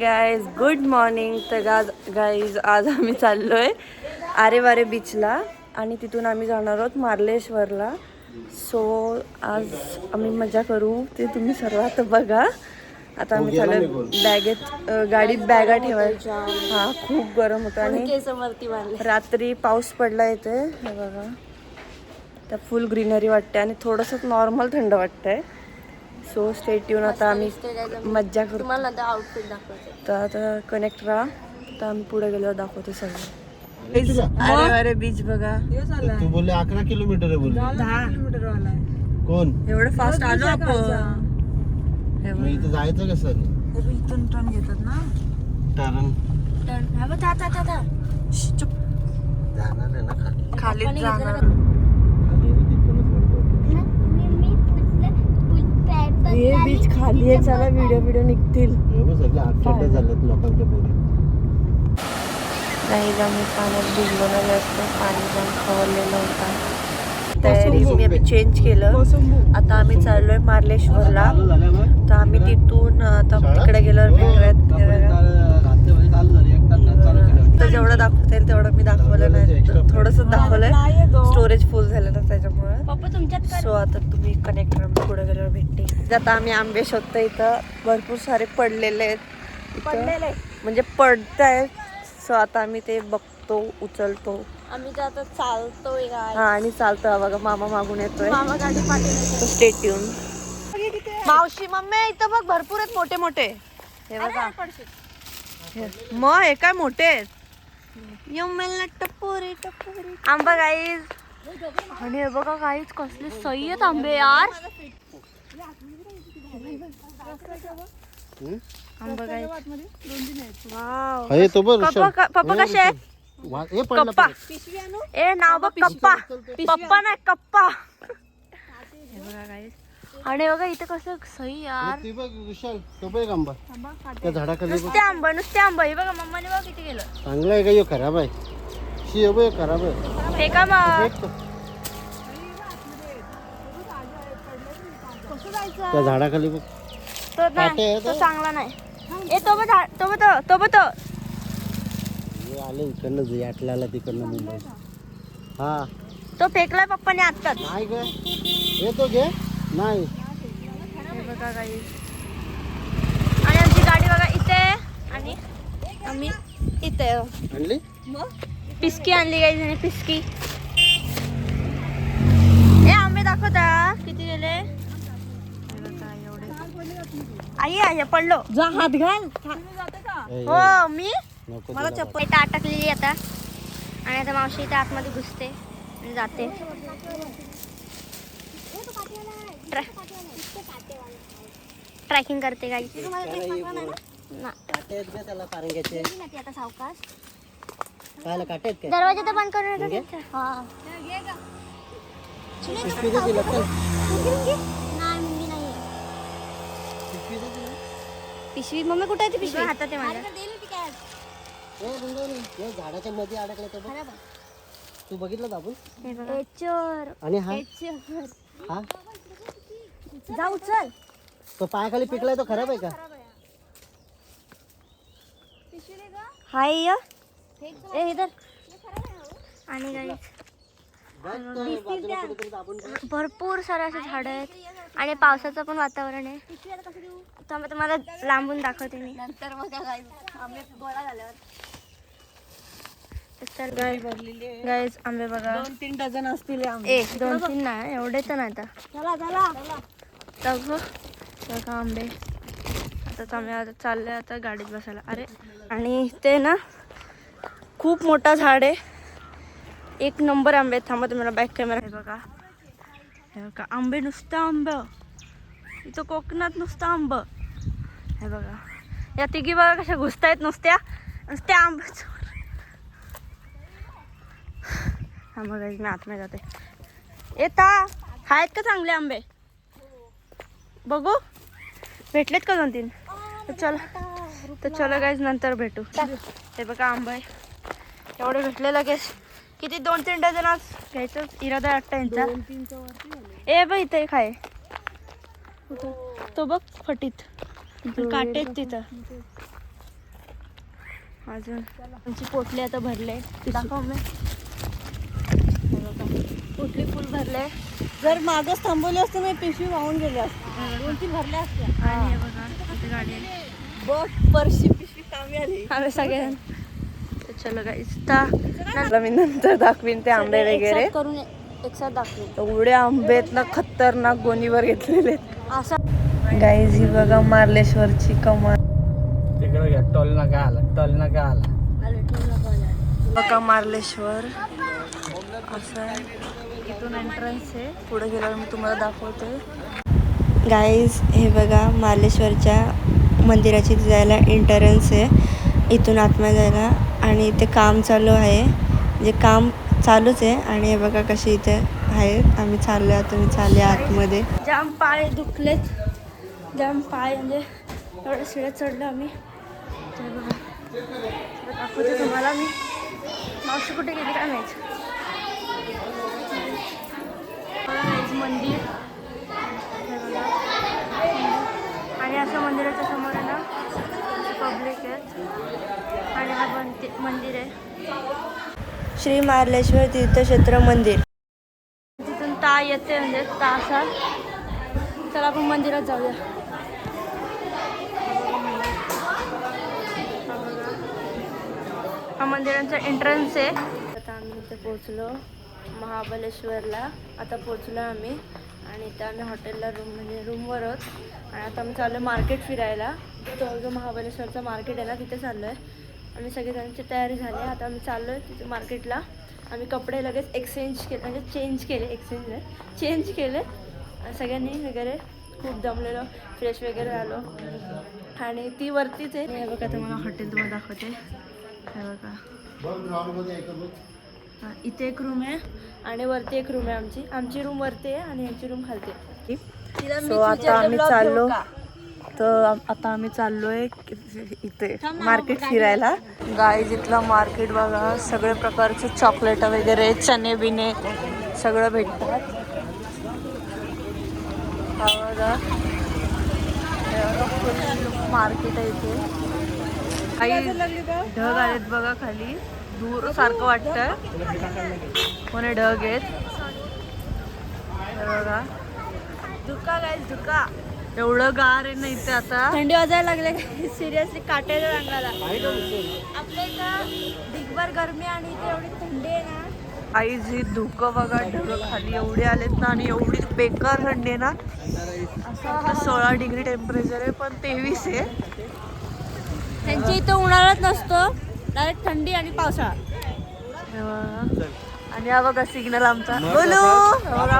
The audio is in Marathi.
Guys good morning. तर गाईज आज आम्ही चाललोय आरे वारे बीचला आणि तिथून आम्ही जाणार आहोत मार्लेश्वरला. सो आज आम्ही मजा करू ते तुम्ही सर्व आता बघा. आता आम्ही चाललोय बॅगेत गाडीत बॅगा ठेवायच्या. हा खूप गरम होतं आणि रात्री पाऊस पडला इथे. हे बघा तर फुल ग्रीनरी वाटते आणि थोडंसं नॉर्मल थंड वाटतंय. सो स्टेट येऊन आता आम्ही मज्जा करू. मला आउटफिट दाखवते तर आता कनेक्ट राहा. तर आम्ही पुढे गेल्यावर दाखवते सगळं. अरे अरे बीच बघा. तू बोलले 11 किलोमीटर आहे बोलले. 10 किलोमीटर वाला आहे. कोण एवढं फास्ट आलो आपण. मग इथं जायचं कसं? इथून टर्न घेतात ना. टर्न हा बघ आता चुप. जाणार आहे ना खाली. खाली जाणार. हे बीच खाली आहे. चला व्हिडिओ निघतील. सगळे ऍक्सिडेंट झालेत लोकांच्या पोरी. नाही आम्ही पाण्यात भिजलो नाही असतो. पाणी पण खवळलेलं होता. तयारी मी आम्ही चेंज केलं. आता आम्ही चाललोय मार्लेश्वरला. तर आम्ही तिथून आता तिकडे गेल्यावर भेटूयात. तर जेवढं दाखवता येईल तेवढं मी दाखवलं नाही. थोडंसं दाखवलंय. स्टोरेज फुल झालं ना त्याच्यामुळे. सो आता तुम्ही कनेक्ट करा. पुढे गेल्यावर भेटते. आता आम्ही आंबे शोधतो. इथं भरपूर सारे पडलेले आहेत. म्हणजे पडतायत. सो आता आम्ही ते बघतो उचलतो. आम्ही तर आता चालतोय. हा आणि चालतो बघा. मामा मागून येतोय. मामा गाडी पाठवतो. स्टेट येऊन मावशी मम्मी इथं बघ भरपूर आहेत मोठे मोठे. हे बघा मग हे काय मोठे आहेत. टपोरी टपोरी आंबा गाईज. आणि हे बघा गाईज कसले सही आहेत आंबे यार. आंबा गाईज. वाव पप्पा कसे आहेत. कप्पा ए नाव बघ कप्पा. पप्पा नाही कप्पा. हे बघा गाईज. आणि बघा इथे कसं सही यार. त्या झाडाखाली नुसते आंबा. हे बघा मम्माने बघ किती गेलं. चांगला आहे का? यो खराब आहे. खराब आहे. ते का मग त्या झाडाखाली बघ. तो नाही तो चांगला नाही. ए तो बघ आले इकडनं याटल्याला तिकडनं मुंबई. हा तो फेकलाय पप्पाने आत्ताच. नाही ग येतो घे. नाही हे बघा गाईज. आणि आमची गाडी बघा इथे. आणि आम्ही इथे आणली. पिस्की आणली गाईज. आणि पिस्की ए आंबे दाखवता किती गेले. आई पडलो. जा हात घाल. हो मी मला चप्पल इथं अटकलेली आता. आणि आता मावशी इथे आतमध्ये घुसते आणि जाते. ट्रॅकिंग करते गाई. दरवाजा तर बंद करून पिशवी मम्मी कुठे आहे ती पिशवी. हातात आहे माझ्या. झाडाच्या मध्ये अडकलं तर तू बघितलं बाबू. आणि हा जाऊ चल. तो पायाखाली पिकलाय तो खराब आहे का? हाय ए इधर. आणि गाईस भरपूर सारे असे झाड आहेत. आणि पावसाचं पण वातावरण आहे. तर तुम्हाला लांबून दाखवते मी नंतर. तर गाईज आंबे बघा 2-3 डझन असतील. 1-2-3 नाही एवढे तर नाही. आता बघा आंबे. आता आम्ही चाललोय आता गाडीत बसायला. अरे आणि ते ना खूप मोठा झाड आहे. 1 नंबर आंबे. थांबा तुम्हाला बॅक कॅमेरा. हे बघा आंबे. नुसतं आंब इथं कोकणात. नुसतं आंब. हे बघा या तिघी बघा कशा घुसतायत नुसत्या आंब. हा बघा मी आतमध्ये जाते. येता आहेत का चांगले आंबे. बघू भेटलेत का 2-3. तर चला गाईज नंतर भेटू. हे बघा आंबा आहे. एवढे भेटले लगेच. किती 2-3 डझन आज घ्यायचं इरादा वाटतं यांचा. ए बघ इथे एक आहे. तो बघ फटीत काटेत तिथं. अजून आमची पोटली आता भरले दाखव मी पोटली फुल भरले. जर मागच थांबवली असते मी पिशवी वाहून गेली असते. 2-3 भरल्या असत्या. आणि हे बघा इथे गाडी आहे. बघ परशी पिशवी कामी आली. आम्ही सगळे तर चलो गाईस मी नंतर दाखवीन ते आंबे वगैरे करून एकसाथ दाखवू. एवढे आंबे आहेत ना खतरनाक गोणीवर घेतलेले असं गाईज. ही बघा मार्लेश्वरची कमान. तिकडे घ्या टोल नका आला बघा मार्लेश्वर असं आहे. इथून एंट्रन्स आहे. पुढे गेल्यावर मी तुम्हाला दाखवते गाईज. हे बघा मार्लेश्वरच्या मंदिराची जायला एंट्रन्स आहे. इथून आतमध्ये जायला आणि इथे काम चालू आहे. म्हणजे काम चालूच आहे. आणि हे बघा कसे इथे आहेत. आम्ही चाललो आता. मी चालले आतमध्ये. जाम पाय दुखलेत. जाम पाय म्हणजे एवढं शिळत चढलो आम्ही. तर बघा दाखवते तुम्हाला मी. मावशी कुठे गेली काय माहीत. मंदिर आणि असं मंदिराच्या समोर आहे ना पब्लिक आहेत. आणि हा मंदिर आहे श्री मार्लेश्वर तीर्थक्षेत्र मंदिर. तिथून ता येते म्हणजे ता असा. चला आपण मंदिरात जाऊया. हा मंदिराचा एंट्रन्स आहे. आता आम्ही इथे पोचलो महाबलेश्वरला. आता पोचलो आम्ही आणि इथे आम्ही हॉटेलला म्हणजे रूमवर आहोत. आणि आता आम्ही चाललो मार्केट फिरायला. तो जो महाबलेश्वरचा मार्केट आहे ना तिथे चाललो आहे. आम्ही सगळेजणांची तयारी झाली आहे. आता आम्ही चाललो आहे तिथे मार्केटला. आम्ही कपडे लगेच एक्सचेंज केले म्हणजे चेंज केले सगळ्यांनी वगैरे. खूप जमलेलो फ्रेश वगैरे आलो. आणि ती वरतीच आहे. हे बघा तुम्हाला हॉटेल तुम्हाला दाखवते. हे बघा इथे एक रूम आहे आणि वरती एक रूम आहे. आमची रूम वरती आहे आणि यांची रूम खालती आहे. सो आता आम्ही चाललो. तर आता आम्ही चाललोय इथे मार्केट फिरायला. गाईज इथलं मार्केट बघा. सगळे प्रकारचे चॉकलेट वगैरे चणे बिने सगळं भेटतात. मार्केट आहे इथे. काही ढग आहेत बघा खाली. दूर सारखं वाटतं कोणी ढग आहेत. बघा धुका गाईज धुका. एवढं गार आहे ना इथे. आता थंडी वाजायला लागले सिरियसली काट्याच्या अंगाला. आपल्या इथं दिगभर गरमी आणि इथे एवढी थंडी आहे ना. आईज ही धुकं बघा. ढग खाली एवढे आलेत ना आणि एवढी बेकार थंडी आहे ना. असं 16 डिग्री टेम्परेचर आहे पण 23 आहे. त्यांच्या इथं उन्हाळ्यात नसतो डायरेक्ट थंडी आणि पावसाळा. आणि हा बघा सिग्नल आमचा. बोलू बघा